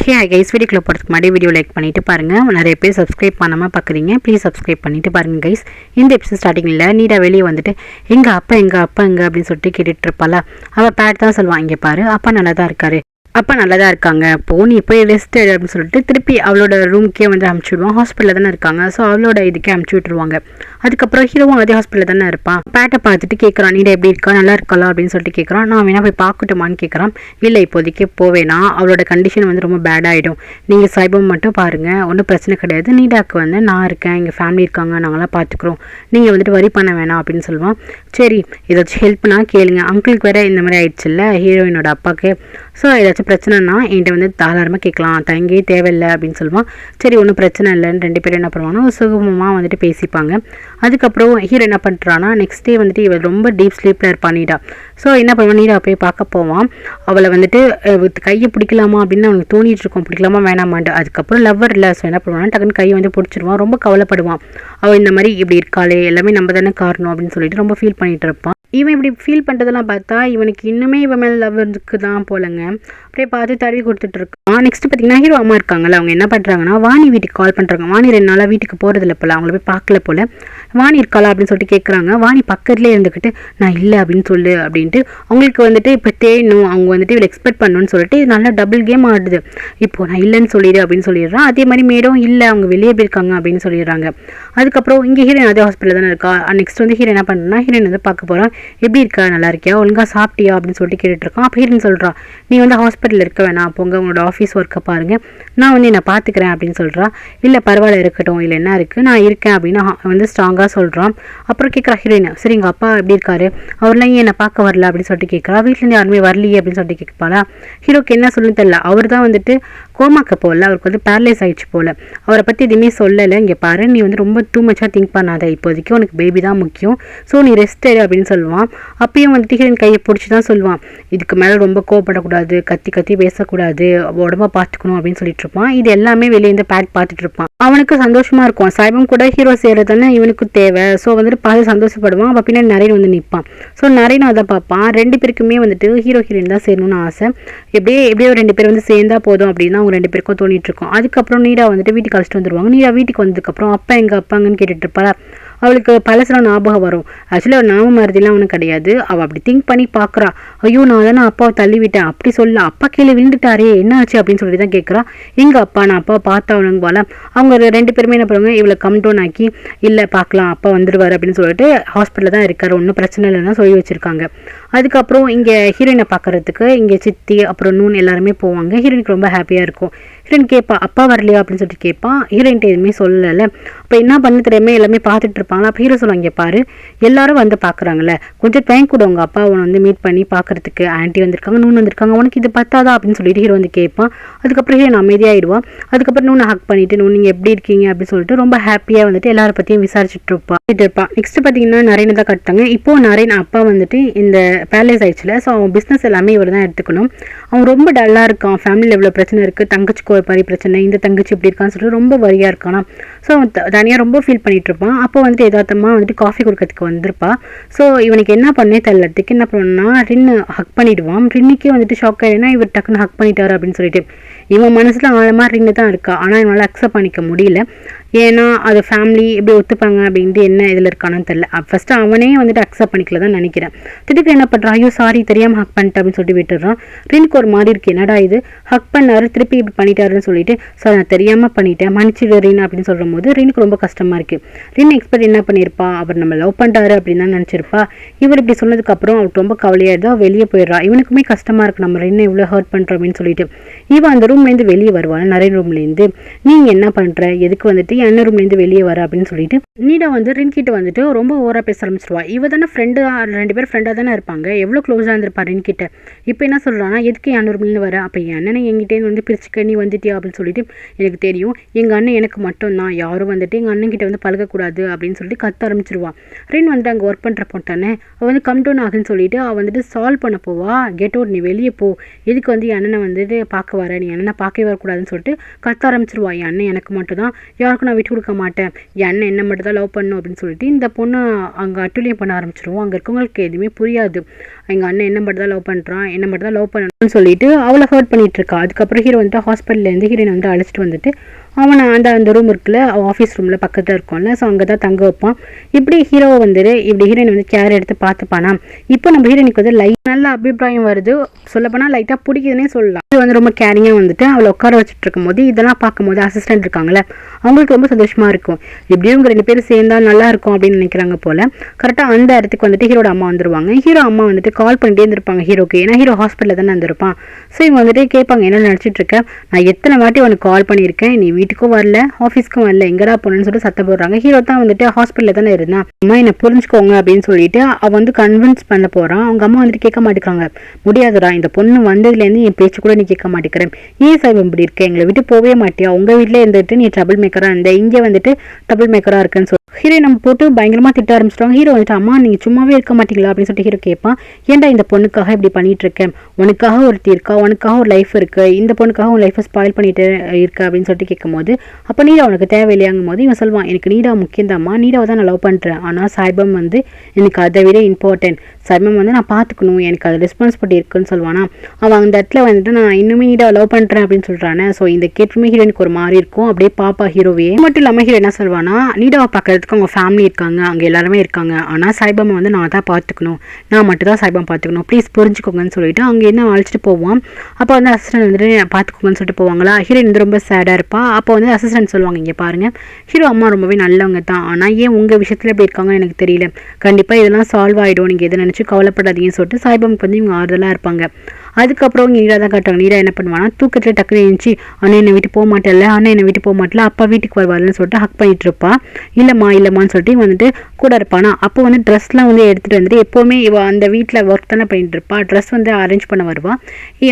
Hey guys, வீடியோக்குள்ள போகிறதுக்கு முன்னாடி வீடியோ லைக் பண்ணிட்டு பாருங்கள். நிறைய பேர் சப்ஸ்கிரைப் பண்ணாமல் பார்க்குறீங்க. ப்ளீஸ் சப்ஸ்கிரைப் பண்ணிட்டு பாருங்கள் கைஸ். இந்த எபிசோட் ஸ்டார்டிங்கில் நீடா வெளியே வந்துட்டு எங்கள் அப்பா எங்கே அப்படின்னு சொல்லிட்டு கேட்டுட்டு இருப்பாளா. அவள் பேட் தான் சொல்லுவான், இங்கே பாரு அப்பா நல்லா தான் இருக்காரு, அப்பா நல்லா தான் இருக்காங்க, நீ போய் ரெஸ்ட் எடு அப்படின்னு சொல்லிட்டு திருப்பி அவளோட ரூம்க்கே வந்து அமுச்சு விடுவான். ஹாஸ்பிட்டலில் தானே இருக்காங்க, ஸோ அவளோட இதுக்கே அமுச்சு விட்டுருவாங்க. அதுக்கப்புறம் ஹீரோவும் அதே ஹாஸ்பிட்டலில் தானே இருப்பான். பேட்டை பார்த்துட்டு கேட்குறான், நீடா எப்படி இருக்கா, நல்லா இருக்கலாம் அப்படின்னு சொல்லிட்டு கேட்குறான். நான் வேணா போய் பார்க்கட்டுமான்னு கேட்குறான். இல்லை இப்போதைக்கு போவேனா, அவளோட கண்டிஷன் வந்து ரொம்ப பேட் ஆகிடும், நீங்கள் சாய்பம் மட்டும் பாருங்கள், ஒன்றும் பிரச்சனை கிடையாது, நீடாக்கு வந்து நான் இருக்கேன், எங்கள் ஃபேமிலி இருக்காங்க, நாங்களாம் பார்த்துக்குறோம், நீங்கள் வந்துட்டு வரி பண்ண வேணாம் அப்படின்னு சொல்லுவான். சரி ஏதாச்சும் ஹெல்ப்னா கேளுங்க, அங்கிளுக்கு வேறு இந்த மாதிரி ஆயிடுச்சுல்ல ஹீரோயினோட அப்பாவுக்கு, ஸோ ஏதாச்சும் பிரச்சனைனா என்கிட்ட வந்து தாராளமாக கேட்கலாம், தங்கே தேவையில்லை அப்படின்னு சொல்லுவான். சரி ஒன்றும் பிரச்சனை இல்லைன்னு ரெண்டு பேரும் என்ன பண்ணுவாங்கன்னா சுகமமாக வந்துட்டு பேசிப்பாங்க. அதுக்கப்புறம் ஹீரோ என்ன பண்ணுறான்னா நெக்ஸ்ட் டே வந்துட்டு இவள் ரொம்ப டீப் ஸ்லீப்பில் இருப்பான் நீடா. ஸோ என்ன பண்ணுவான், நீடா போய் பார்க்க போவான். அவளை வந்துட்டு கையை பிடிக்கலாமா அப்படின்னு அவனுக்கு தோணிட்டு இருக்கும், பிடிக்கலாமா வேணாமான்ட்டு. அதுக்கப்புறம் லவ்வர் இல்லை, ஸோ என்ன பண்ணுவான்னா டக்குன்னு கையை வந்து பிடிச்சிருவான். ரொம்ப கவலைப்படுவான், அவள் இந்த மாதிரி இப்படி இருக்காளே, எல்லாமே நம்ம தானே காரணம் அப்படின்னு சொல்லிட்டு ரொம்ப ஃபீல் பண்ணிட்டு இருப்பான். இவன் இப்படி ஃபீல் பண்ணுறதெல்லாம் பார்த்தா இவனுக்கு இன்னுமே இவன் மேலே லவ் இருக்கு தான் போலங்க. அப்படியே பார்த்து தடவி கொடுத்துட்டு இருக்கான். நெக்ஸ்ட் பார்த்தீங்கன்னா ஹீரோ அம்மா இருக்காங்கல்ல, அவங்க என்ன பண்ணுறாங்கன்னா வாணி வீட்டுக்கு கால் பண்ணுறாங்க. வாணி 2 நாளாக வீட்டுக்கு போகிறதில்ல போல், அவங்கள போய் பார்க்கல போல். வாணி இருக்காளா அப்படின்னு சொல்லிட்டு கேட்குறாங்க. வாணி பக்கத்துலேயே இருந்துக்கிட்டு நான் இல்லை அப்படின்னு சொல்லு அப்படின்ட்டு அவங்களுக்கு வந்துட்டு இப்போ தேனும் அவங்க வந்துட்டு இவள் எக்ஸ்பெக்ட் பண்ணணும்னு சொல்லிட்டு நல்லா டபுள் கேம் ஆடுது. இப்போது நான் இல்லைன்னு சொல்லிடு அப்படின்னு சொல்லிடுறான். அதே மாதிரி மேடம் இல்லை அவங்க வெளியே போயிருக்காங்க அப்படின்னு சொல்லிடுறாங்க. அதுக்கப்புறம் இங்கே ஹீரோயின் அதே ஹாஸ்பிட்டலில் தானே இருக்கா. நெக்ஸ்ட் வந்து ஹீரோ என்ன பண்ணுன்னா ஹீரோயின் வந்து பார்க்க போகிறான். எப்படி இருக்கா, நல்லா இருக்கியா, ஒழுங்காக சாப்பிட்டியா அப்படின்னு சொல்லிட்டு கேட்டுட்டு இருக்கான். அப்போ ஹீரோயின் சொல்கிறா, நீ வந்து ஹாஸ்பிட்டலில் இருக்க வேணாம், போங்க உங்களோட ஆஃபீஸ் ஒர்க்கை பாருங்கள், நான் வந்து என்னை பார்த்துக்கிறேன் அப்படின்னு சொல்கிறா. இல்லை பரவாயில்ல இருக்கட்டும், இல்லை என்ன இருக்குது நான் இருக்கேன் அப்படின்னு வந்து ஸ்ட்ராங்காக சொல்கிறான். அப்புறம் கேட்குறா ஹீரோயின், சரி எங்கள் அப்பா எப்படி இருக்காரு, அவர்லாம் ஏன் என்னை பார்க்க வரல அப்படின்னு சொல்லிட்டு கேட்குறா. வீட்டிலேருந்து யாருமே வரலையே அப்படின்னு சொல்லிட்டு கேட்பாளா. ஹீரோக்கு என்ன சொல்லுன்னு தெரியல, அவர் தான் வந்துட்டு கோமாக்க போகல, அவருக்கு வந்து பேரலைஸ் ஆகிடுச்சு போல், அவரை பற்றி எதுவுமே சொல்லலை. இங்கே பாரு நீ வந்து ரொம்ப டூ மச்சாக திங்க் பண்ணாத, இப்போதைக்கு உனக்கு பேபி தான் முக்கியம், ஸோ நீ ரெஸ்ட் எடு அப்படின்னு சொல்லுவான். அப்பயும் வந்துட்டு ஹீரோயின் கையை பிடிச்சி தான் சொல்லுவான், இதுக்கு மேலே ரொம்ப கோவப்படக்கூடாது, கத்தி கத்தி பேசக்கூடாது, உடம்ப பார்த்துக்கணும் அப்படின்னு சொல்லிட்டு இருப்பான். இது எல்லாமே வெளியே இருந்து பேட் பார்த்துட்டு இருப்பான். அவனுக்கு சந்தோஷமாக இருக்கும், சாய்பம் கூட ஹீரோ செய்கிறது தானே இவனுக்கு தேவை, ஸோ வந்துட்டு பார்த்து சந்தோஷப்படுவான். அப்போ பின்னாடி நரேன் வந்து நிற்பான். ஸோ நரேன் அதை பார்ப்பான். 2 பேருக்குமே வந்துட்டு ஹீரோ ஹீரோயின் தான் சேரணும்னு ஆசை. எப்படியோ 2 பேர் வந்து சேர்ந்தா போதும் அப்படின்னு அவங்க 2 பேருக்கும் தோணிட்டு இருக்கும். அதுக்கப்புறம் நீடா வந்துட்டு வீட்டுக்கு அழைச்சிட்டு வந்துருவாங்க. நீடா வீட்டுக்கு வந்ததுக்கப்புறம் அப்பா எங்க அப்பாங்கன்னு கேட்டுட்டு இருப்பாளா. அவளுக்கு பழசெல்லாம் ஞாபகம் வரும். ஆக்சுவலி அவள் ஞாபகம் மருதிலாம் ஒன்றும் கிடையாது. அவள் அப்படி திங்க் பண்ணி பார்க்குறா, ஐயோ நான் தானே அப்பாவை தள்ளி விட்டேன் அப்படி சொல்ல, அப்பா கீழே விழுந்துட்டாரே என்ன ஆச்சு அப்படின்னு சொல்லி தான் கேட்குறா. எங்கள் அப்பா நான் அப்பாவை பார்த்தவனுங்க போல. அவங்க 2 பேருமே என்ன பண்ணுவாங்க, இவளை கம்டோன் ஆக்கி இல்லை பார்க்கலாம் அப்பா வந்துடுவார் அப்படின்னு சொல்லிட்டு ஹாஸ்பிட்டலில் தான் இருக்காரு, ஒன்றும் பிரச்சனை இல்லைன்னா சொல்லி வச்சுருக்காங்க. அதுக்கப்புறம் இங்கே ஹீரோயினை பார்க்குறதுக்கு இங்கே சித்தி அப்புறம் நூன் எல்லாருமே போவாங்க. ஹீரோயினுக்கு ரொம்ப ஹாப்பியாக இருக்கும். ஹீரோயின் கேட்பா அப்பா வரலையா அப்படின்னு சொல்லிட்டு கேட்பான். ஹீரோயின்ட்டு எதுவுமே சொல்லலை. அப்போ என்ன பண்ண தெரியாம எல்லாமே பார்த்துட்டு இருப்பாங்களா. அப்போ ஹீரோ சொல்லுவாங்க, பாரு எல்லாரும் வந்து பார்க்குறாங்களே, கொஞ்சம் டைம் கூட உங்கள் அப்பா உன்னை வந்து மீட் பண்ணி பார்க்குறதுக்கு, ஆன்ட்டி வந்திருக்காங்க, நூன் வந்திருக்காங்க, உனக்கு இது பத்தாதா அப்படின்னு சொல்லிட்டு ஹீரோ வந்து கேட்பான். அதுக்கப்புறம் ஹீரோயின் அமைதியாகிடுவான். அதுக்கப்புறம் நூனை ஹக் பண்ணிட்டு நூன் நீங்கள் எப்படி இருக்கீங்க அப்படின்னு சொல்லிட்டு ரொம்ப ஹாப்பியாக வந்துட்டு எல்லாரை பற்றியும் விசாரிச்சுட்டு இருப்பான். நெக்ஸ்ட் பார்த்தீங்கன்னா நரேனை தான் கட்டாங்க. இப்போது நரேன் அப்பா வந்துட்டு இந்த பேரலைஸ் ஆயிடுச்சுல, ஸோ அவன் பிஸ்னஸ் எல்லாமே இவர் தான் எடுத்துக்கணும். அவன் ரொம்ப டல்லாக இருக்கான், ஃபேமிலியில் எவ்வளோ பிரச்சனை இருக்குது, தங்கச்சிக்கு ஒரு மாதிரி பிரச்சனை, இந்த தங்கச்சி இப்படி இருக்கான்னு சொல்லிட்டு ரொம்ப வரியாக இருக்கானா. ஸோ அவன் தனியாக ரொம்ப ஃபீல் பண்ணிட்டு இருப்பான். அப்போ வந்துட்டு எதார்த்தமாக வந்துட்டு காஃபி கொடுக்கறதுக்கு வந்திருப்பா. ஸோ இவனுக்கு என்ன பண்ணே தெரியலத்துக்கு என்ன பண்ணணும்னா ரின்னு ஹக் பண்ணிவிடுவான். ரின்னுக்கே வந்துட்டு ஷாக் ஆகிடுனா இவர் டக்குன்னு ஹக் பண்ணிட்டாரு அப்படின்னு சொல்லிட்டு இவன் மனசில் ஆழமாக ரின்னு தான் இருக்கா. ஆனால் இவனால் அக்செப்ட் பண்ணிக்க முடியல. ஏன்னா அது ஃபேமிலி எப்படி ஒத்துப்பாங்க அப்படின்ட்டு என்ன இதில் இருக்கானு தெரில. ஃபஸ்ட்டு அவனே வந்துட்டு அக்செப்ட் பண்ணிக்கல தான் நினைக்கிறேன். திருப்பி என்ன பண்ணுறான், ஐயோ சாரி தெரியாமல் ஹக் பண்ணிட்டேன் அப்படின்னு சொல்லிட்டு விட்டுறான். ரின்னுக்கு ஒரு மாதிரி இருக்குது, என்னடா இது ஹக் பண்ணாரு திருப்பி இப்படி பண்ணிட்டாருன்னு சொல்லிட்டு, ஸோ நான் தெரியாமல் பண்ணிட்டேன் மன்னிச்சிடு ரின் அப்படின்னு சொல்லும் போது ரின்னுக்கு ரொம்ப கஷ்டமாக இருக்குது. ரின் எக்ஸ்பெக்ட் என்ன பண்ணியிருப்பா, அவர் நம்ம லவ் பண்ணுறாரு அப்படின்னு தான் நினச்சிருப்பா. இவர் இப்படி சொன்னதுக்கப்புறம் அவருக்கு ரொம்ப கவலையாயிடுதா, வெளியே போயிடுறா. இவனுக்குமே கஷ்டமாக இருக்குது, நம்ம ரின்னை இவ்வளோ ஹர்ட் பண்ணுறோம் அப்படின்னு சொல்லிட்டு. இவன் அந்த ரூம்லேருந்து வெளியே வருவாள், நிறைய ரூம்லேருந்து. நீங்கள் என்ன பண்ணுற, எதுக்கு வந்துட்டு என்ன ரூம்லேருந்து வெளியே வர அப்படின்னு சொல்லிட்டு நீடா வந்து ரின் கிட்ட வந்துட்டு ரொம்ப ஓவராக பேச ஆரம்பிச்சிருவா. இவ தானே ஃப்ரெண்டு, 2 பேர் ஃப்ரெண்டாக தானே இருப்பாங்க, எவ்வளோ க்ளோஸாக இருந்திருப்பா ரின் கிட்ட. இப்போ என்ன சொல்கிறான்னா எதுக்கு என் ரூம்லேருந்து வர, அப்போ என் அண்ணனை என்கிட்டேருந்து வந்து பிரிச்சுக்க நீ வந்துட்டியா அப்படின்னு சொல்லிட்டு, எனக்கு தெரியும் எங்கள் அண்ணன் எனக்கு மட்டும்தான், யாரும் வந்துட்டு எங்கள் அண்ணன் கிட்ட வந்து பழகக்கூடாது அப்படின்னு சொல்லிட்டு கத்த ஆரம்பிச்சிருவான். ரின் வந்துட்டு அங்கே ஒர்க் பண்ணுற போட்டானே அவள் வந்து கம் டவுன் ஆகுன்னு சொல்லிட்டு அவள் வந்துட்டு சால்வ் பண்ண போவா. கெட் அவுட், நீ வெளியே போ, எதுக்கு வந்து என் அண்ணனை வந்துட்டு பார்க்க வர, நீ அண்ணனை பார்க்கவே வரக்கூடாதுன்னு சொல்லிட்டு கத்த ஆரம்பிச்சிருவா. என் அண்ணன் எனக்கு மட்டும் தான், யாருக்கும் நான் விட்டு கொடுக்க மாட்டேன், என் அண்ணன் என்ன மட்டும் தான் லவ் பண்ணும் அப்படின்னு சொல்லிட்டு இந்த பொண்ணு அங்கே அட்டுலியம் பண்ண ஆரம்பிச்சிருவோம். அங்கே இருக்கவங்களுக்கு எதுவுமே புரியாது. எங்கள் அண்ணன் என்ன மட்டும் தான் லவ் பண்ணுறான், என்ன மட்டும் தான் லவ் பண்ணணும்னு சொல்லிட்டு அவளை ஹர்ட் பண்ணிட்டு இருக்கா. அதுக்கப்புறம் ஹீரோ வந்துட்டு ஹாஸ்பிட்டல்லேருந்து ஹீரோயின் வந்து அழைச்சிட்டு வந்துட்டு அவனை அந்த ரூம் இருக்குல்ல, ஆஃபீஸ் ரூமில் பக்கத்தில் இருக்கும்ல, ஸோ அங்கே தான் தங்க வைப்பான். இப்படி ஹீரோவை வந்துட்டு இப்படி ஹீரோயின் வந்து கேர் எடுத்து பார்த்துப்பானா. இப்போ நம்ம ஹீரோயினுக்கு வந்து நல்ல அபிப்பிராயம் வருது, சொல்லப்போனால் லைட்டாக பிடிக்குதுன்னே சொல்லலாம். இது வந்து ரொம்ப கேரிங்காக வந்துட்டு அவளை உட்கார வச்சுட்டு இருக்கும்போது இதெல்லாம் பார்க்கும்போது அசிஸ்டன்ட் இருக்காங்களே அவங்களுக்கு ரொம்ப சந்தோஷமாக இருக்கும். இப்படியும் இவங்க 2 பேரும் சேர்ந்தா நல்லா இருக்கும் அப்படின்னு நினைக்கிறாங்க போல். கரெக்டாக அந்த இடத்துக்கு வந்துட்டு ஹீரோட அம்மா வந்துருவாங்க. ஹீரோ அம்மா வந்துட்டு கால் பண்ணிட்டே இருந்திருப்பாங்க ஹீரோக்கு, ஏன்னா ஹீரோ ஹாஸ்பிட்டலில் தானே இருந்திருப்பான். ஸோ இவங்க வந்துட்டு கேட்பாங்க, என்ன நினச்சிட்டு இருக்கேன், நான் எத்தனை வாட்டி அவனுக்கு கால் பண்ணியிருக்கேன், நீ வீட்டுக்கும் வரல ஆஃபீஸ்க்கும் வரல, எங்கடா போனேன்னு சொல்லிட்டு சத்த போடுறாங்க. ஹீரோ தான் வந்துட்டு ஹாஸ்பிட்டலில் தானே இருந்தான், அம்மா என்னை புரிஞ்சுக்கோங்க அப்படின்னு சொல்லிட்டு அவன் வந்து கன்வின்ஸ் பண்ண போகிறான். அவங்க அம்மா வந்துட்டு கேட்க மாட்டேங்கிறாங்க. முடியாதுடா, இந்த பொண்ணு வந்ததுலேருந்து என் பேச்சு கூட நீ கேட்க மாட்டேங்கிறேன், ஏன் சார் இப்படி இருக்க, எங்களை விட்டு போவே மாட்டியா, உங்கள் வீட்டிலே இருந்துட்டு நீ ட்ரபிள் மேக்கராக இருந்த, இங்கே வந்துட்டு ட்ரபிள் மேக்கராக இருக்குன்னு சொல்லி ஹீரோ நம்ம போட்டு பயங்கரமாக திட்ட ஆரம்பிச்சிட்டாங்க. ஹீரோ வந்துட்டு அம்மா நீங்கள் சும்மாவே இருக்க மாட்டீங்களா அப்படின்னு சொல்லிட்டு ஹீரோ கேட்பான். ஏன்டா இந்த பொண்ணுக்காக இப்படி பண்ணிட்டு இருக்கேன், உனக்காக ஒருத்தி இருக்கா, உனக்காக ஒரு லைஃப் இருக்குது, இந்த பொண்ணுக்காக உன் லைஃப்பை ஸ்பாயில் பண்ணிட்டு இருக்க அப்படின்னு சொல்லிட்டு கேட்கும்போது அப்போ நீடா உனக்கு தேவையில்லையாங்கும் போது இவன் சொல்லுவான், எனக்கு நீடா முக்கியம் தான்மா, நீடாவை தான் நான் லவ் பண்ணுறேன், ஆனால் சாய்பம் வந்து எனக்கு அதை விட இம்பார்ட்டன்ட், சாய்பம் வந்து நான் பார்த்துக்கணும், எனக்கு அது ரெஸ்பான்சிபிலிட்டி இருக்குன்னு சொல்லுவானா. அவன் அந்த இடத்துல வந்துட்டு நான் இன்னுமே நீடாவை லவ் பண்ணுறேன் அப்படின்னு சொல்கிறானே. ஸோ இந்த கேட்டுமே ஹீரோனுக்கு ஒரு மாதிரி இருக்கும். அப்படியே பாப்பா ஹீரோவே மட்டும் இல்லாமல் ஹீரோ என்ன சொல்வானா, நீடாவை பார்க்கறதுக்கு அவங்க ஃபேமிலி இருக்காங்க, அங்கே எல்லாருமே இருக்காங்க, ஆனால் சாய்பாமை வந்து நான் தான் பார்த்துக்கணும், நான் மட்டும் தான் சாய்பாமை பார்த்துக்கணும், ப்ளீஸ் புரிஞ்சுக்கோங்கன்னு சொல்லிட்டு அங்கே என்ன அழைச்சிட்டு போவான். அப்போ வந்து அசிஸ்டன்ட் வந்துட்டு பார்த்துக்கோங்கன்னு சொல்லிட்டு போவாங்களா. ஹீரோயின் வந்து ரொம்ப சேடாக இருப்பா. அப்போ வந்து அசிஸ்டன்ட் சொல்லுவாங்க, இங்கே பாருங்கள் ஹீரோ அம்மா ரொம்பவே நல்லவங்க தான், ஆனால் ஏன் உங்கள் விஷயத்தில் எப்படி இருக்காங்கன்னு எனக்கு தெரியல, கண்டிப்பாக இதெல்லாம் சால்வ் ஆகிடும், நீங்கள் எதை நினச்சி கவலைப்படாதீங்கன்னு சொல்லிட்டு சாய்பாமுக்கு வந்து இவங்க ஆறுதலாக இருப்பாங்க. அதுக்கப்புறம் நீடா தான் காட்டுவாங்க. நீடா என்ன பண்ணுவானா, தூக்கத்தில் டக்குனு எழுந்துச்சி அண்ணன் என்னை விட்டு போக மாட்டேன்ல, அண்ணன் என்னை விட்டு போக மாட்டல, அப்பா வீட்டுக்கு வருவாருன்னு சொல்லிட்டு ஹக் பண்ணிட்டு இருப்பா. இல்லைம்மான்னு சொல்லிட்டு வந்துட்டு கூட இருப்பானா. அப்போ வந்து ட்ரெஸ்லாம் வந்து எடுத்துகிட்டு வந்துட்டு எப்போவுமே இவன் அந்த வீட்டில் ஒர்க் தானே பண்ணிட்டு இருப்பா, ட்ரெஸ் வந்து அரேஞ்ச் பண்ண வருவா.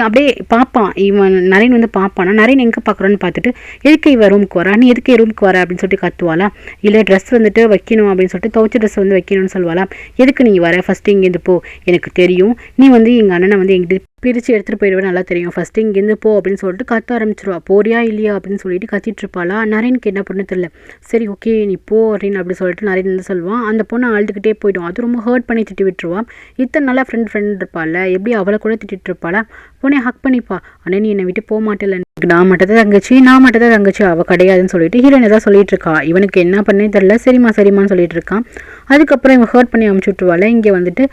அப்படியே பார்ப்பான் இவன் நரேன் வந்து பார்ப்பானா. நரேன் எங்கே பார்க்குறோன்னு பார்த்துட்டு எதுக்கு இவன் ரூமுக்கு வரா, நீ எதுக்கு ரூமுக்கு வர அப்படின்னு சொல்லிட்டு கத்துவாளா. இல்லை ட்ரெஸ் வந்துட்டு வைக்கணும் அப்படின்னு சொல்லிட்டு துவைச்ச ட்ரெஸ் வந்து வைக்கணும்னு சொல்லுவாளா. எதுக்கு நீ வர, ஃபஸ்ட்டு இங்கேருந்து போ, எனக்கு தெரியும் நீ வந்து எங்கள் அண்ணனை வந்து எங்கிட்ட பிரித்து எடுத்துகிட்டு போயிடுவேன், நல்லா தெரியும், ஃபஸ்ட்டு இங்கேருந்து போ அப்படின்னு சொல்லிட்டு கத்த ஆரம்பிச்சிருவா. போறியா இல்லையா அப்படின்னு சொல்லிட்டு கத்திட்டு இருப்பாளா. நரேனுக்கு என்ன பண்ணு தெரியல. சரி ஓகே நீ போ அப்படின்னு அப்படி சொல்லிட்டு நரேன் வந்து சொல்லுவான். அந்த பொண்ணை அழுதுகிட்டே போய்டும். அது ரொம்ப ஹர்ட் பண்ணி திட்டி விட்டுருவான். இத்தனை நாளாக ஃப்ரெண்ட் இருப்பாள், எப்படி அவளை கூட திட்டிட்டு இருப்பாளா. பொண்ணை ஹக் பண்ணிப்பா, அண்ணே நீ என்னை விட்டு போக மாட்டேல, நான் மட்டும் தான் தங்கச்சி அவள் கிடையாதுன்னு சொல்லிட்டு ஹீரோயின் ஏதாவது சொல்லிட்டு இருக்கா. இவனுக்கு என்ன பண்ணே தெரியல. சரிம்மான்னு சொல்லிட்டு இருக்கான். அதுக்கப்புறம் இவன் ஹர்ட் பண்ணி அமுச்சு விட்டுருவாள். இங்கே வந்துட்டு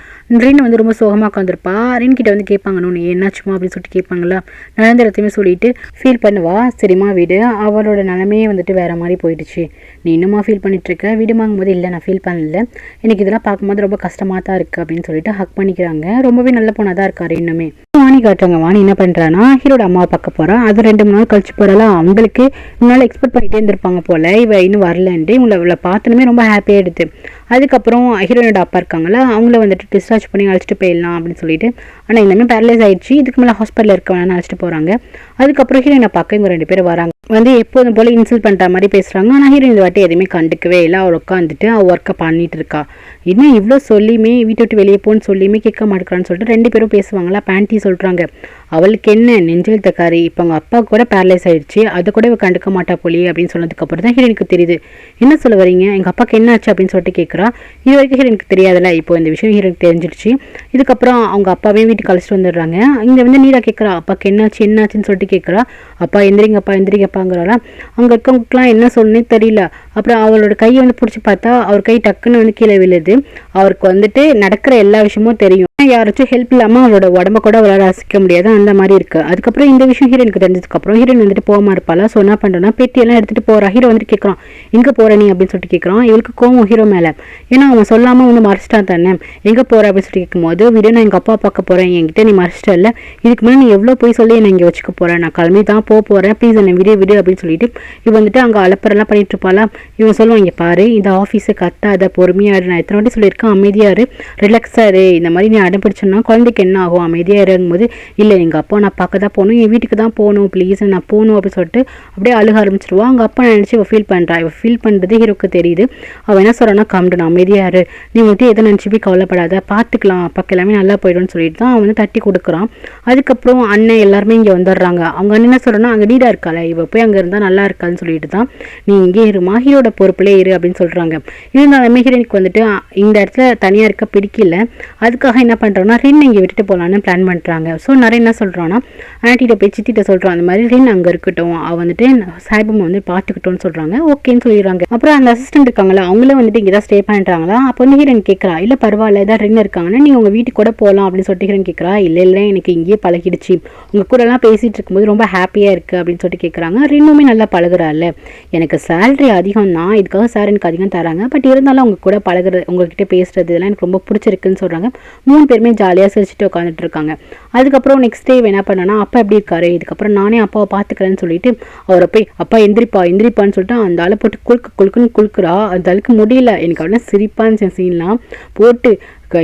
ரீன் வந்து ரொம்ப சோகமாக உட்காந்துருப்பா. ரீன் கிட்ட வந்து கேட்பாங்க, நீ என்னாச்சுமா அப்படின்னு சொல்லிட்டு கேட்பாங்களா. நடந்த இடத்தையுமே சொல்லிட்டு ஃபீல் பண்ணுவா. சரிம்மா வீடு, அவளோட நிலமையே வந்துட்டு வேற மாதிரி போயிடுச்சு, நீ இன்னுமா ஃபீல் பண்ணிட்டு இருக்க, வீடுமாங்கும் போது இல்லை நான் ஃபீல் பண்ணல, எனக்கு இதெல்லாம் பார்க்கும்போது ரொம்ப கஷ்டமாக தான் இருக்குது அப்படின்னு சொல்லிட்டு ஹக் பண்ணிக்கிறாங்க. ரொம்பவே நல்ல பொண்ணாக தான் இருக்காரு. இன்னுமே வாணி காட்டுறாங்க. வாணி என்ன பண்ணுறான்னா ஹீரோட அம்மாவை பார்க்க போகிறா. அது 2 நாள் கழிச்சு போகிறாலாம். அவங்களுக்கு முன்னால் எக்ஸ்பெக்ட் பண்ணிகிட்டே இருந்திருப்பாங்க போல், இவ இன்னும் வரலன்ட்டு. இவளை பார்த்தனுமே ரொம்ப ஹாப்பியாக எடுத்து. அதுக்கப்புறம் ஹீரோயினோட அப்பா இருக்காங்களா, அவங்கள வந்துட்டு டிஸ்சார்ஜ் பண்ணி அழைச்சிட்டு போயிடலாம் அப்படின்னு சொல்லிட்டு, ஆனால் இந்தமாதிரி பேரலைஸ் ஆகிடுச்சு, இதுக்கு மேலே ஹாஸ்பிட்டலில் இருக்க வேணாம்னு அழைச்சிட்டு போகிறாங்க. அதுக்கப்புறம் ஹீரோயினை பார்க்க இவங்க 2 பேரும் வராங்க. வந்து எப்போதும் போல் இன்சல்ட் பண்ணுற மாதிரி பேசுகிறாங்க. ஆனால் ஹீரோயின் இந்த வாட்டி எதுவுமே கண்டுக்கவே இல்லை. அவள் உட்காந்துட்டு அவள் ஒர்க்கை பண்ணிட்டு இருக்கா. இன்னும் இவ்வளோ சொல்லியுமே வீட்டை விட்டு வெளியே போன்னு சொல்லியுமே கேட்க மாட்டேங்கிறான்னு சொல்லிட்டு 2 பேரும் பேசுவாங்களா. பேண்டி சொல்கிறாங்க, அவளுக்கு என்ன நெஞ்சில் தக்காரி, இப்போ அவங்க அப்பா கூட பேரலைஸ் ஆகிடுச்சு, அதை கூட இவ கண்டுக்க மாட்டா போலி அப்படின்னு சொன்னதுக்கப்புறம் தான் ஹீரோனுக்கு தெரியுது. என்ன சொல்ல வரீங்க, எங்கள் அப்பாவுக்கு என்ன ஆச்சு அப்படின்னு சொல்லிட்டு கேட்குறா. இது வரைக்கும் ஹீரோனுக்கு தெரியாதுல்ல, இப்போ இந்த விஷயம் ஹீரோனுக்கு தெரிஞ்சிடுச்சு. இதுக்கப்புறம் அவங்க அப்பாவே வீட்டுக்கு அழைச்சிட்டு வந்துடுறாங்க. இங்கே வந்து நீடா கேட்குறா, அப்பாவுக்கு என்னாச்சுன்னு சொல்லிட்டு கேட்குறா. அப்பா எந்திரிங்கப்பாங்கிறாளா. அங்கே இருக்கவங்களுக்குலாம் என்ன சொல்லணுன்னே தெரியல. அப்புறம் அவளோட கையை வந்து பிடிச்சி பார்த்தா அவர் கை டக்குன்னு வந்து கீழே விழுது. அவருக்கு வந்துட்டு நடக்கிற எல்லா விஷயமும் தெரியும், யாராச்சும் ஹெல்ப் இல்லாமல் அவளோட உடம்ப கூட அவளால் ரசிக்க முடியாது, அந்த மாதிரி இருக்குது. அதுக்கப்புறம் இந்த விஷயம் ஹீரோனுக்கு தெரிஞ்சதுக்கப்புறம் ஹீரோயின் வந்துட்டு போகாமல் இருப்பாளா. ஸோ என்ன பண்ணுறேன்னா பெட்டியெல்லாம் எடுத்துகிட்டு போகிறா. ஹீரோ வந்துட்டு கேட்குறான், எங்கே போகிற நீ அப்படின்னு சொல்லிட்டு கேட்குறான். இவளுக்கு கோவம் ஹீரோ மேலே, ஏன்னா அவன் சொல்லாமல் வந்து மறைச்சிட்டான் தானே. எங்கே போகிற அப்படின்னு சொல்லிட்டு கேட்கும்போது, வீடு நான் எங்கள் அப்பா பார்க்க போகிறேன், என்கிட்ட நீ மறைச்சிட்ட இல்லை, இதுக்கு முன்னாடி நீ எவ்வளோ போய் சொல்லி என்னை இங்கே வச்சுக்க போகிறேன், நான் கிளம்பி தான் போகிறேன், ப்ளீஸ் என்னை விடு அப்படின்னு சொல்லிட்டு இவன் வந்துட்டு அங்கே அலப்பரெல்லாம் பண்ணிட்டு இருப்பாளா. இவன் சொல்லுவான், இங்கே பாரு இந்த ஆஃபீஸை கத்தாத, பொறுமையாரு, நான் எத்தனை வாட்டி சொல்லியிருக்கேன், அமைதியாரு, ரிலாக்ஸாரு, இந்த மாதிரி நீ அடம் பிடிச்சோன்னா குழந்தைக்கு என்ன ஆகும், அமைதியாக இறங்கும்போது இல்லை எங்கள் அப்பா நான் பார்க்க தான் போகணும், என் வீட்டுக்கு தான் போகணும், ப்ளீஸ் நான் போகணும் அப்படின்னு சொல்லிட்டு அப்படியே அழுக ஆரம்பிச்சிருவா. அவங்க அப்பா நினச்சி இவள் ஃபீல் பண்ணுறா. இவள் ஃபீல் பண்ணுறது ஹீரோக்கு தெரியுது. அவள் என்ன சொல்கிறான்னா, கம்டு நான் அமைதியாரு, நீ வந்துட்டு எதை நினச்சி போய் கவலைப்படாத, பார்த்துக்கலாம், அப்பாக்கு எல்லாமே நல்லா போயிடும்னு சொல்லிட்டு தான் அவன் வந்து தட்டி கொடுக்குறான். அதுக்கப்புறம் அண்ணன் எல்லாருமே இங்கே வந்துடுறாங்க. அவங்க அண்ணன் என்ன சொல்கிறேன்னா, அங்கே நீடா இருக்காள, இவள் போய் அங்கே இருந்தால் நல்லா இருக்கான்னு சொல்லிட்டு தான் நீ இங்கே இருமா, ஹீரோட பொறுப்புலே இரு அப்படின்னு சொல்கிறாங்க. இருந்தாலுமே ஹீரோனுக்கு வந்துட்டு இந்த இடத்துல தனியாக இருக்க பிடிக்கல. அதுக்காக என்ன பண்ணுறாங்கன்னா ரின் இங்கே விட்டுட்டு போகலான்னு பிளான் பண்ணுறாங்க. ஸோ நிறைய என்ன சொல்கிறான்னா, ஆன்ட்டிகிட்ட போய் சித்திட்ட சொல்கிறான், அந்த மாதிரி ரின் அங்கே இருக்கட்டும், அவள் வந்துட்டு சாய்பம் வந்து பார்த்துக்கிட்டோன்னு சொல்கிறாங்க. ஓகேன்னு சொல்லிடுறாங்க. அப்புறம் அந்த அசிஸ்டன்ட் இருக்காங்களா, அவங்களும் வந்துட்டு இங்கே தான் ஸ்டே பண்ணுறாங்களா. அப்போ வந்து ஹீரோன் கேட்குறா, இல்லை பரவாயில்ல ஏதாவது ரின் இருக்காங்கன்னா நீங்கள் உங்கள் வீட்டுக்கு கூட போகலாம் அப்படின்னு சொல்லிட்டு ஹீரோன் கேட்குறா. இல்லை எனக்கு இங்கேயே பழகிடுச்சு, உங்கள் கூடலாம் பேசிகிட்டு இருக்கும்போது ரொம்ப ஹாப்பியாக இருக்குது அப்படின்னு சொல்லிட்டு கேட்குறாங்க. ரின்னுமே நல்லா பழகுறாள், எனக்கு சேலரி அதிகம் தான், இதுக்காக சார் எனக்கு அதிகம் தராங்க, பட் இருந்தாலும் அவங்க கூட பழகுறது, உங்ககிட்ட பேசுறது இதெல்லாம் எனக்கு ரொம்ப பிடிச்சிருக்குன்னு சொல்கிறாங்க. 3 பேருமே ஜாலியாக சிரிச்சுட்டு உட்காந்துட்டு இருக்காங்க. அதுக்கப்புறம் நெக்ஸ்ட் டே என்ன பண்ணனா, அப்பா எப்படி இருக்காரு, இதுக்கப்புறம் நானே அப்பாவை பார்த்துக்கிறேன்னு சொல்லிட்டு அவரை போய் அப்பா எந்திரிப்பான்னு சொல்லிட்டு அந்த ஆளை போட்டு குழுக்குன்னு குழுக்குறா. அந்த ஆளுக்கு முடியல. எனக்கு அப்படின்னா சிரிப்பான்னு சீன்லாம் போட்டு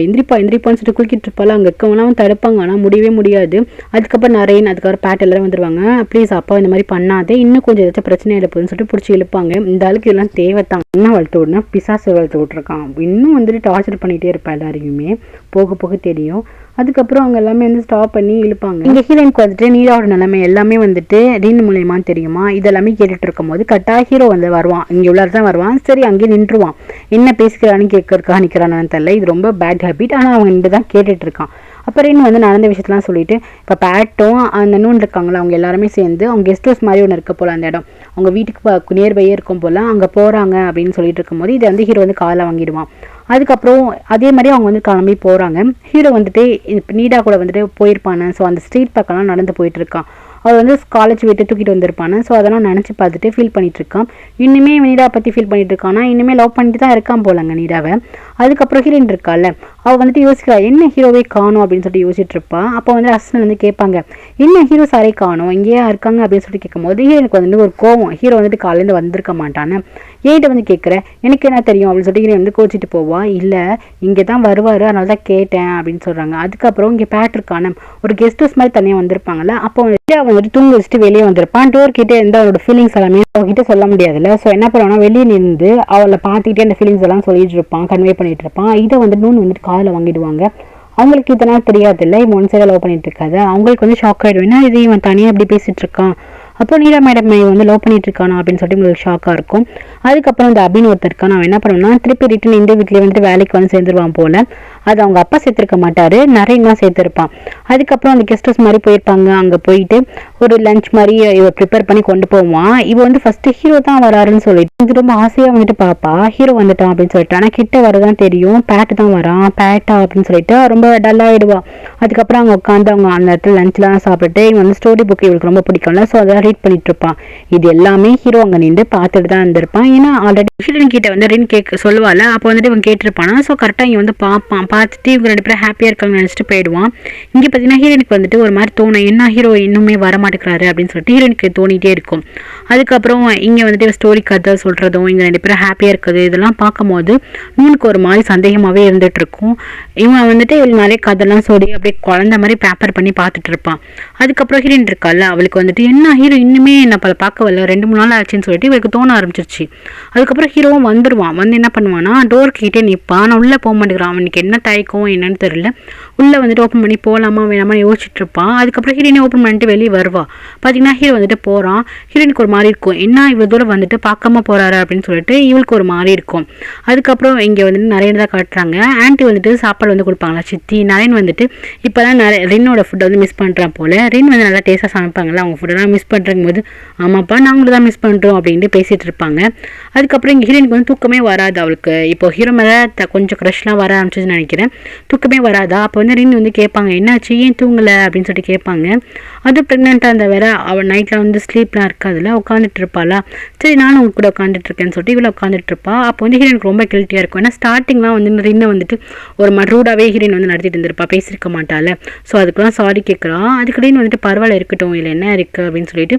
எந்திரிப்பான்னு சொல்லிட்டு குளிக்கிட்டு இருப்பாள். அங்கே இருக்கவங்களாம் தடுப்பாங்க, ஆனால் முடியவே முடியாது. அதுக்கப்புறம் நரேன், அதுக்கப்புறம் பேட் எல்லாரும் வந்துடுவாங்க. ப்ளீஸ் அப்பா இந்த மாதிரி பண்ணாதே, இன்னும் கொஞ்சம் ஏதாச்சும் பிரச்சனை எடுப்பதுன்னு சொல்லிட்டு பிடிச்சி இழுப்பாங்க. இந்த ஆளுக்கு இதெல்லாம் தேவைத்தான். என்ன வளர்த்து விடனா பிசாசு வளர்த்து விட்ருக்கான். இன்னும் வந்துட்டு டார்ச்சர் பண்ணிகிட்டே இருப்பா எல்லாரையுமே, போக போக தெரியும். அதுக்கப்புறம் அவங்க எல்லாமே வந்து ஸ்டாப் பண்ணி இழுப்பாங்க. இந்த ஹீரோயினுக்கு வந்துட்டு நீராவோட நிலைமை எல்லாமே வந்துட்டு ரின் மூலியமான்னு தெரியுமா. இதெல்லாமே கேட்டுட்டு இருக்கும் போது கட்டா ஹீரோ வந்து வருவான். இங்கே உள்ளார தான் வருவான். சரி அங்கேயே நின்றுவான். என்ன பேசிக்கிறான்னு கேட்கறதுக்காக நிற்கிறான்னு தெரியல. இது ரொம்ப பேட் ஹேபிட். ஆனால் அவன் இன்று தான் கேட்டுட்டு இருக்கான். அப்புறம் இன்னும் வந்து நடந்த விஷயத்தெலாம் சொல்லிட்டு இப்போ பேட்டும் அந்த நூன் இருக்காங்களா, அவங்க எல்லாருமே சேர்ந்து அவங்க கெஸ்ட் ஹவுஸ் மாதிரி ஒன்று இருக்க போல், அந்த இடம் அவங்க வீட்டுக்கு நியர்பையே இருக்கும் போல், அங்கே போகிறாங்க அப்படின்னு சொல்லிட்டு இருக்கும்போது இதை வந்து ஹீரோ வந்து காலை வாங்கிடுவான். அதுக்கப்புறம் அதே மாதிரி அவங்க வந்து கிளம்பி போகிறாங்க. ஹீரோ வந்துட்டு நீடா கூட வந்துட்டு போயிருப்பானு. ஸோ அந்த ஸ்ட்ரீட் பக்கம்லாம் நடந்து போயிட்டு இருக்கான். அவர் வந்து காலேஜ் விட்டு தூக்கிட்டு வந்திருப்பானு. ஸோ அதெல்லாம் நினச்சி பார்த்துட்டு ஃபீல் பண்ணிட்டு இருக்கான். இன்னுமே நீடா பற்றி ஃபீல் பண்ணிட்டு இருக்கானா, இன்னுமே லவ் பண்ணிட்டு தான் இருக்கான் போலங்க நீடாவை. அதுக்கப்புறம் ஹீரோயின் இருக்கால, அவள் வந்துட்டு யோசிக்கிறா, என்ன ஹீரோவே காணும் அப்படின்னு சொல்லிட்டு யோசிச்சுட்டு இருப்பான். அப்போ வந்து அசிஸ்டன்ட் வந்து கேட்பாங்க, என்ன ஹீரோ சாரே காணும், இங்கேயா இருக்காங்க அப்படின்னு சொல்லிட்டு கேட்கும்போது ஹீரோனுக்கு வந்துட்டு ஒரு கோவம், ஹீரோ வந்துட்டு காலையிலேருந்து வந்திருக்க மாட்டான்னு. ஏன்ட்ட வந்து கேட்குறேன், எனக்கு என்ன தெரியும் அப்படின்னு சொல்லிட்டு ஹீரோ வந்து கோச்சிட்டு போவா. இல்லை இங்கே தான் வருவார், அதனால தான் கேட்டேன் அப்படின்னு சொல்கிறாங்க. அதுக்கப்புறம் இங்கே பேட் இருக்கான ஒரு கெஸ்ட் ஹவுஸ் மாதிரி தனியாக வந்திருப்பாங்கல்ல. அப்போ அவன் வந்துட்டு தூங்க வச்சுட்டு வெளியே வந்திருப்பான். டோர் கிட்டே இருந்து அவனோட ஃபீலிங்ஸ் எல்லாமே அவகிட்ட சொல்ல முடியாதுல்ல. ஸோ என்ன பண்ணுவான்னா வெளியே நின்று அவளை பார்த்துக்கிட்டே அந்த ஃபீலிங்ஸ் எல்லாம் சொல்லிட்டு இருப்பான், கன்வே பண்ணிட்டு இருப்பான். இதை வந்து நூன் வந்துட்டு காதில் வாங்கிடுவாங்க. அவங்களுக்கு இதனால் தெரியாது இல்லை, இவன் ஒன் சைடாக லவ் பண்ணிட்டு இருக்காது. அவங்களுக்கு வந்து ஷாக் ஆகிடுவேன்னா இது இவன் தனியாக எப்படி பேசிட்டு இருக்கான், அப்போ நீரா மேடம் வந்து லவ் பண்ணிட்டு இருக்கானா அப்படின்னு சொல்லிட்டு உங்களுக்கு ஷாக்காக இருக்கும். அதுக்கப்புறம் இந்த அபின் ஒருத்தர் இருக்கான். அவன் என்ன பண்ணுவான்னா திருப்பி ரிட்டன் இந்த வீட்டிலே வந்துட்டு வேலைக்கு வந்து சேர்ந்துருவான் போல. அது அவங்க அப்பா சேர்த்துருக்க மாட்டாரு, நிறைய தான் சேர்த்துருப்பான். அதுக்கப்புறம் அந்த கெஸ்ட் ஹவுஸ் மாதிரி போயிருப்பாங்க. அங்கே போயிட்டு ஒரு லஞ்ச் மாதிரி இவ ப்ரிப்பேர் பண்ணி கொண்டு போவான். இவ வந்து ஃபர்ஸ்ட் ஹீரோ தான் வராருன்னு சொல்லிட்டு இது ரொம்ப ஆசையாக வந்துட்டு பாப்பா, ஹீரோ வந்துட்டான் அப்படின்னு சொல்லிட்டு. ஆனால் கிட்ட வரதான் தெரியும் பேட்டு தான் வரான், பேட்டா அப்படின்னு சொல்லிட்டு ரொம்ப டல்லாகிடுவா. அதுக்கப்புறம் அவங்க உட்காந்து அவங்க அந்த இடத்துல லஞ்ச்லாம் சாப்பிட்டுட்டு இவங்க வந்து ஸ்டோரி புக் இவளுக்கு ரொம்ப பிடிக்கும்ல, ஸோ அதை ரீட் பண்ணிட்டு இருப்பான். இது எல்லாமே ஹீரோ அங்கே நின்று பார்த்துட்டு தான் இருந்திருப்பான். ஏன்னா ஆல்ரெடி ஹீரோயின் கிட்ட வந்து ரின் கேட்க சொல்லுவாள். அப்போ வந்துட்டு இவன் கேட்டிருப்பானா. ஸோ கரெக்டாக இங்கே வந்து பார்ப்பான். பார்த்துட்டு இவங்க 2 பேரும் ஹாப்பியாக இருக்காங்கன்னு நினச்சிட்டு போயிடுவான். இங்கே பார்த்தீங்கன்னா ஹீரோயினுக்கு வந்துட்டு ஒரு மாதிரி தோணும், என்ன ஹீரோ இன்னுமே வரமாட்டேங்கிறாரு அப்படின்னு சொல்லிட்டு ஹீரோயினுக்கு தோணிகிட்டே இருக்கும். அதுக்கப்புறம் இங்கே வந்துட்டு ஸ்டோரி கதை சொல்கிறதும் இங்கே 2 பேரும் ஹாப்பியாக இருக்குது இதெல்லாம் பார்க்கும்போது நூனுக்கு ஒரு மாதிரி சந்தேகமாகவே இருந்துகிட்டு இருக்கும். இவன் வந்துட்டு இவள் நிறைய கதைலாம் சொல்லி அப்படியே குழந்த மாதிரி பேப்பர் பண்ணி பார்த்துட்டு இருப்பான். அதுக்கப்புறம் ஹீரோயின் இருக்கால, அவளுக்கு வந்துட்டு என்ன ஹீரோ இன்னுமே என்ன பார்க்க வரல, 2-3 நாள் ஆச்சுன்னு சொல்லிட்டு இவளுக்கு தோண ஆரம்பிச்சிருச்சு. அதுக்கப்புறம் ஹீரோவும் வந்துடுவான். வந்து என்ன பண்ணுவான்னா டோர் கிட்டே நிற்பான். நான் உள்ளே போக மாட்டேங்கிறான். அவனுக்கு என்ன தயக்கம் என்னன்னு தெரியல. உள்ளே வந்துட்டு ஓப்பன் பண்ணி போகலாமா வேணாமா யோசிச்சுட்டு இருப்பான். அதுக்கப்புறம் ஹீரோயினை ஓப்பன் பண்ணிட்டு வெளியே வருவா. பார்த்தீங்கன்னா ஹீரோ வந்துட்டு போகிறான். ஹீரோயினுக்கு ஒரு மாதிரி இருக்கும், என்ன இவ்வளோ தூரம் வந்துட்டு பார்க்காம போகிறாரு அப்படின்னு சொல்லிட்டு இவளுக்கு ஒரு மாதிரி இருக்கும். அதுக்கப்புறம் இங்கே வந்துட்டு நிறைய தான் காட்டுறாங்க. ஆன்ட்டி வந்துட்டு சாப்பாடு வந்து கொடுப்பாங்களா சித்தி. நரேன் வந்துட்டு இப்போ தான் ரின்னோட ஃபுட்டை வந்து மிஸ் பண்ணுறான் போல். ரின் வந்து நல்லா டேஸ்ட்டாக சமைப்பாங்களா, அவங்க ஃபுட்டெல்லாம் மிஸ் பண்ணுறங்கும் போது ஆமாப்பா நாங்களும் தான் மிஸ் பண்ணுறோம் அப்படின்ட்டு பேசிகிட்டு இருப்பாங்க. அதுக்கப்புறம் இங்கே ஹீரோயினுக்கு வந்து தூக்கமே வராது. அவளுக்கு இப்போ ஹீரோ மேலே கொஞ்சம் க்ரஷ்லாம் வர ஆரம்பிச்சுன்னு நினைக்கிறேன். தூக்கமே வராதா. அப்போ வந்து ரின் வந்து கேட்பாங்க, என்னாச்சு ஏன் தூங்கலை அப்படின்னு சொல்லிட்டு கேட்பாங்க. அது ப்ரெக்னெண்ட்டாக இருந்த வேற அவள் நைட்டில் வந்து ஸ்லீப்லாம் இருக்காதுல்ல, உட்காந்துட்டு இருப்பாளா. சரி நானும் உங்க கூட உட்காந்துட்டு இருக்கேன்னு சொல்லிட்டு இவ்வளோ உட்காந்துட்டு இருப்பா. அப்போ வந்து ஹீரோயினுக்கு ரொம்ப கில்ட்டியாக இருக்கும். ஏன்னா ஸ்டார்டிங்லாம் வந்து ரின்னை வந்துட்டு ஒரு ரூடாகவே ஹீரோயின் வந்து நடத்திட்டு இருந்திருப்பா, பேசியிருக்க மாட்டாள். ஸோ அதுக்கெல்லாம் சாரி கேட்குறான். அதுக்கிடையே வந்துட்டு பரவாயில்ல இருக்கட்டும், இல்லை என்ன இருக்குது அப்படின்னு சொல்லிட்டு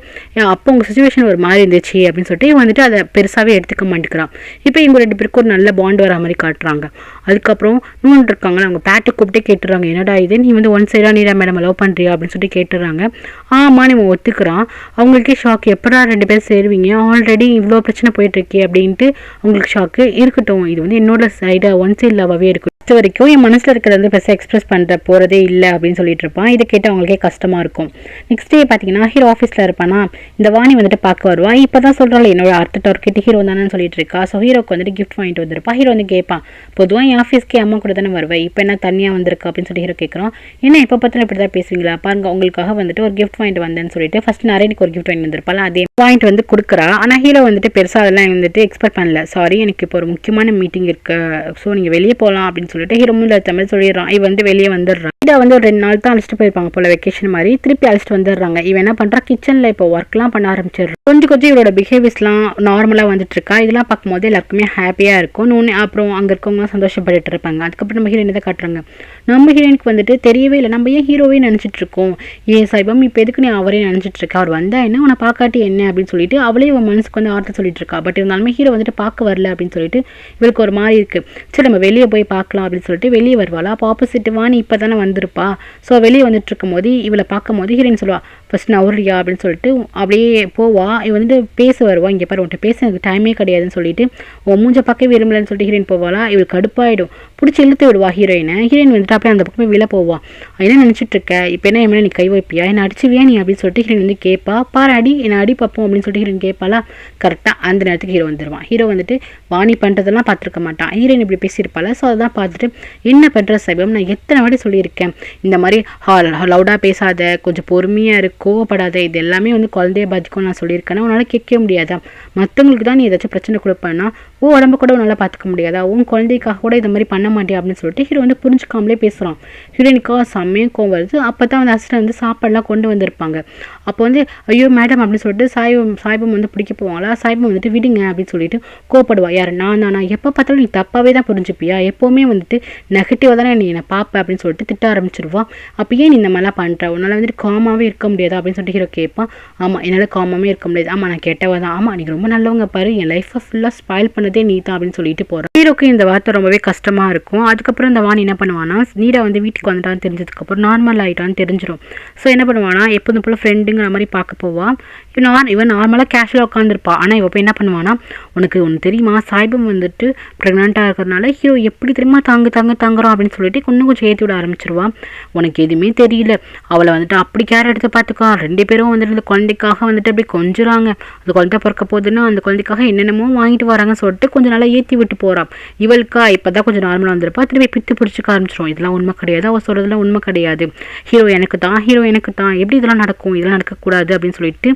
அப்போ உங்கள் சுச்சுவேஷன் ஒரு மாதிரி இருந்துச்சு அப்படின்னு சொல்லிட்டு வந்துட்டு அதை பெருசாகவே எடுத்துக்க மாட்டேங்கிறான். இப்போ இவங்க 2 பேருக்கு ஒரு நல்ல பாண்ட் வர மாதிரி காட்டுறாங்க. அதுக்கப்புறம் நூன் இருக்காங்களா, அவங்க பேட்டை கூப்பிட்டே கேட்டுறாங்க, கேட்டுறாங்க, என்னடா இது நீ வந்து ஒன் சைடாக நீடா மேடம் லவ் பண்ணுறியா அப்படின்னு சொல்லிட்டு கேட்டுறாங்க. ஆமாம் நீ ஒத்துக்கிறான். அவங்களுக்கே ஷாக், எப்படா 2 பேரும் சேருவீங்க, ஆல்ரெடி இவ்வளோ பிரச்சனை போயிட்டுருக்கே அப்படின்ட்டு அவங்களுக்கு ஷாக்கு. இருக்கட்டும், இது வந்து என்னோட சைடாக ஒன் சைட் லவ்வாகவே இருக்கும், வரைக்கும் என் மனசில் இருக்கிறத வந்து பெருசாக எக்ஸ்பிரஸ் பண்ணுற போகிறதே இல்லை அப்படின்னு சொல்லிட்டு இருப்பான். இதை கேட்டு அவங்களுக்கே கஷ்டமாக இருக்கும். நெக்ஸ்ட் டே பார்த்தீங்கன்னா ஹீரோ ஆஃபீஸில் இருப்பானா, இந்த வாணி வந்துட்டு பார்க்க வருவா. இப்போ தான் சொல்கிறாள் என்னோட அடுத்த டார்கெட் ஹீரோ தானே சொல்லிட்டு இருக்கா. ஸோ ஹீரோக்கு வந்துட்டு கிஃப்ட் வாங்கிட்டு வந்திருப்பா. ஹீரோ வந்து கேட்பான், பொதுவாக என் ஆஃபீஸ்க்கு அம்மா கூட தானே வருவேன், இப்போ என்ன தனியாக வந்திருக்கா அப்படின்னு சொல்லி ஹீரோ கேட்குறான். என்ன இப்போ பார்த்தாலும் இப்படி தான் பேசுவீங்களா, பாருங்க உங்களுக்காக வந்துட்டு ஒரு கிஃப்ட் வாங்கிட்டு வந்தேன்னு சொல்லிட்டு ஃபர்ஸ்ட் நரேனுக்கு ஒரு கிஃப்ட் வாங்கிட்டு வந்திருப்பாள். அதே வாங்கிட்டு வந்து கொடுக்குறா. ஆனால் ஹீரோ வந்துட்டு பெருசாக அதெல்லாம் வந்துட்டு எக்ஸ்பெக்ட் பண்ணல. சாரி எனக்கு இப்போ ஒரு முக்கியமான மீட்டிங் இருக்கு, ஸோ நீங்கள் வெளியே போகலாம் அப்படின்னு சொல்லிட்டு ஹீரோ முன்னாடி தமிழ் சொல்லிடுறான். இவன் வந்து வெளியே வந்துடுறான். இதை வந்து ஒரு 2 நாள் தான் அழைச்சிட்டு போயிருப்பாங்க போல, வெக்கேஷன் மாதிரி. திருப்பி அழைச்சிட்டு வந்துடுறாங்க. இவன் என்ன பண்றா, கிச்சன்ல இப்போ ஒர்க்லாம் பண்ண ஆரம்பிச்சிடுறான். கொஞ்சம் கொஞ்சம் இவரோட பிஹேவியர்ஸ்லாம் நார்மலாக வந்துட்டு இருக்கா. இதெல்லாம் பார்க்கும்போது எல்லாருக்குமே ஹாப்பியாக இருக்கும். அப்புறம் அங்கே இருக்கவங்களாம் சந்தோஷப்பட்டு இருப்பாங்க. அதுக்கப்புறம் நம்ம ஹீரோயின் தான் காட்டுறாங்க. நம்ம ஹீரோயினுக்கு வந்துட்டு தெரியவே இல்லை, நம்ம ஏன் ஹீரோவே நினச்சிட்டு இருக்கோம், ஏன் சாய்பம் இப்போ எதுக்கு நீ அவரே நினச்சிட்டு இருக்கா, அவர் வந்தா என்ன உன்னை பார்க்காட்டி என்ன அப்படின்னு சொல்லிட்டு அவளே இவன் மனசுக்கு வந்து ஆர்த்த சொல்லிட்டு இருக்கா. பட் இருந்தாலுமே ஹீரோ வந்துட்டு பார்க்க வரல அப்படின்னு சொல்லிட்டு இவளுக்கு ஒரு மாதிரி இருக்கு. சரி நம்ம வெளியே போய் பார்க்கலாம் அப்படின்னு சொல்லிட்டு வெளியே வருவாளா. அப்போ ஆப்போசிட் வாணி இப்போ தானே வந்திருப்பா. ஸோ வெளியே வந்துட்டு இருக்கும் போது இவளை பார்க்கும் போது ஹீரோயின் சொல்லுவா, ஃபர்ஸ்ட் நான் அவரியா அப்படின்னு சொல்லிட்டு அப்படியே போவா. இவன் வந்துட்டு பேச வருவா, இங்கே பாரு உன்ட்ட பேச எனக்கு டைமே கிடையாதுன்னு சொல்லிட்டு உன் மூஞ்ச பார்க்க விரும்பலன்னு சொல்லிட்டு ஹீரோயின் போவாளா. இவளுக்கு கடுப்பாயிடும், பிடிச்சி இழுத்து விடுவா ஹீரோயினை. ஹீரோயின் வந்துட்டு அப்படியே அந்த பக்கமே விழ போவா. என்ன நினச்சிட்டு இருக்க, இப்போ என்ன என்ன நீ கை வைப்பியா, என்ன அடிச்சுவியா நீ அப்படின்னு சொல்லிட்டு ஹீரோயின் வந்து கேட்பா. பாரு அடி என்ன அடி பார்ப்போம் அப்படின்னு சொல்லிட்டு ஹீரோயின் கேட்பாளா. கரெக்டாக அந்த நேரத்துக்கு ஹீரோ வந்துடுவான். ஹீரோ வந்துட்டு வாணி பண்ணுறதெல்லாம் பார்த்துருக்க மாட்டான். ஹீரோயின் இப்படி பேசியிருப்பாள். ஸோ அதான் பார்த்துட்டு என்ன பண்ணுற சைபம், நான் எத்தனை வாட்டி சொல்லியிருக்கேன் இந்த மாதிரி லவுடாக பேசாத, கொஞ்சம் பொறுமையாக இருக்கு, கோவப்படாத, இது எல்லாமே வந்து குழந்தைய பாதிக்கும் நான் சொல்லியிருக்கேன்னா உன்னால் கேட்க முடியாதா, மற்றவங்களுக்கு தான் நீ ஏதாச்சும் பிரச்சனை கொடுப்பேன்னா உடம்பு கூட உன்னால் பார்த்துக்க முடியாதா, உன் குழந்தைக்காக கூட இந்த மாதிரி பண்ண மாட்டியா அப்படின்னு சொல்லிட்டு ஹீரோ வந்து புரிஞ்சுக்காமலே பேசுகிறான். ஹீரோயினுக்கா செம்மையும் கோவம் வருது. அப்போ தான் வந்து அசிஸ்டன்ட் வந்து சாப்பாடுலாம் கொண்டு வந்திருப்பாங்க. அப்போ வந்து ஐயோ மேடம் அப்படின்னு சொல்லிட்டு சாய்பம் வந்து பிடிக்க போவாங்களா. சாய்பம் வந்துட்டு விடுங்க அப்படின்னு சொல்லிட்டு கோவப்படுவா. யார் நான் எப்போ பார்த்தாலும் நீ தப்பாகவே தான் புரிஞ்சுப்பியா, எப்போவுமே வந்துட்டு நெகட்டிவாக தானே நீ என்னை பார்ப்ப அப்படின்னு சொல்லிட்டு திட்ட ஆரம்பிச்சிருவா. அப்போ ஏன் நீ இந்த மாதிரிலாம் பண்ணுற, உன்னால் வந்துட்டு காமாவே இருக்க முடியாதா அப்படின்னு சொல்லிட்டு ஹீரோ கேட்பான். ஆமாம் என்னால் காமாவே இருக்க முடியாது, ஆமாம் நான் கெட்டவ தான், ஆமாம் நீங்கள் ரொம்ப நல்லவங்க பாரு, என் லைஃப்பை ஃபுல்லாக ஸ்பாயில் பண்ணதே நீ தான் அப்படின்னு சொல்லிட்டு போகிறான். ஹீரோக்கு இந்த வார்த்தை ரொம்பவே கஷ்டமாக இருக்கும். அதுக்கப்புறம் இந்த வாணி என்ன பண்ணுவானா, நீடா வந்து வீட்டுக்கு வந்துட்டான்னு தெரிஞ்சதுக்கப்புறம் நார்மல் ஆகிட்டான்னு தெரிஞ்சிடும். ஸோ என்ன பண்ணுவானா, எப்போதும் போல் ஃப்ரெண்டுங்கிற மாதிரி பார்க்க போவான். இவன் நார்மலாக கேஷுவலாக உட்காந்துருப்பா. ஆனால் இவன் என்ன பண்ணுவானா, உனக்கு ஒன்று தெரியுமா, சாய்பம் வந்துட்டு ப்ரெக்னெண்ட்டாக இருக்கிறதுனால ஹீரோ எப்படி தெரியுமா தாங்குறோம் அப்படின்னு சொல்லிட்டு இன்னும் கொஞ்சம் ஏற்றி விட ஆரம்பிச்சிருவான். உனக்கு எதுவுமே தெரியல, அவளை வந்துட்டு அப்படி கேர் எடுத்து பார்த்துக்கா, 2 பேரும் வந்துட்டு இந்த குழந்தைக்காக வந்துட்டு அப்படி கொஞ்சுறாங்க, அந்த குழந்தை பிறக்க போகுதுன்னா அந்த குழந்தைக்காக என்னென்னமோ வாங்கிட்டு வராங்கன்னு சொல்லிட்டு கொஞ்சம் நல்லா ஏற்றி விட்டு போகிறான். இவளுக்கா இப்போ தான் கொஞ்சம் நார்மலாக வந்திருப்பா, திரும்பி பித்து பிடிச்சிக்க ஆரம்பிச்சிடும். இதெல்லாம் உண்மை கிடையாது, அவள் சொல்கிறதுலாம் உண்மை கிடையாது, ஹீரோ எனக்கு தான், எப்படி இதெல்லாம் நடக்கும், இதெல்லாம் நடக்கக்கூடாது அப்படின்னு சொல்லிட்டு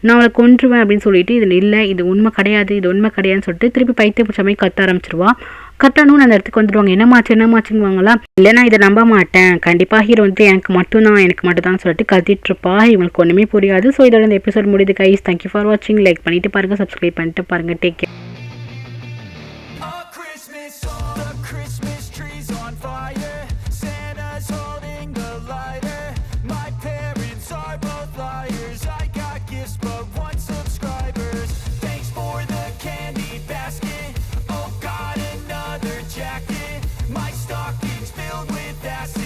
நான் அவளை கொன்றுவேன் அப்படின்னு சொல்லிட்டு இதில் இல்லை, இது உண்மை கிடையாது, இது உண்மை கிடையாதுன்னு சொல்லிட்டு திருப்பி பைத்திய பிடிச்ச மாதிரி கத்த ஆரம்பிச்சிருவா. கட்டணும்னு அந்த இடத்துக்கு வந்துடுவாங்க. என்னமாச்சுங்குவாங்களா. இல்லைனா இதை நம்ப மாட்டேன், கண்டிப்பாக ஹீரோ வந்து எனக்கு மட்டும் தான் சொல்லிட்டு கத்திட்டு இருப்பா. இவங்களுக்கு ஒன்றுமே புரியாது. ஸோ இதோட இந்த எபிசோட் முடியுது கைஸ். தேங்க்யூ ஃபார் வாட்சிங். லைக் பண்ணிட்டு பாருங்க, சப்ஸ்கிரைப் பண்ணிட்டு பாருங்க. Take care. My stocking's filled with acid.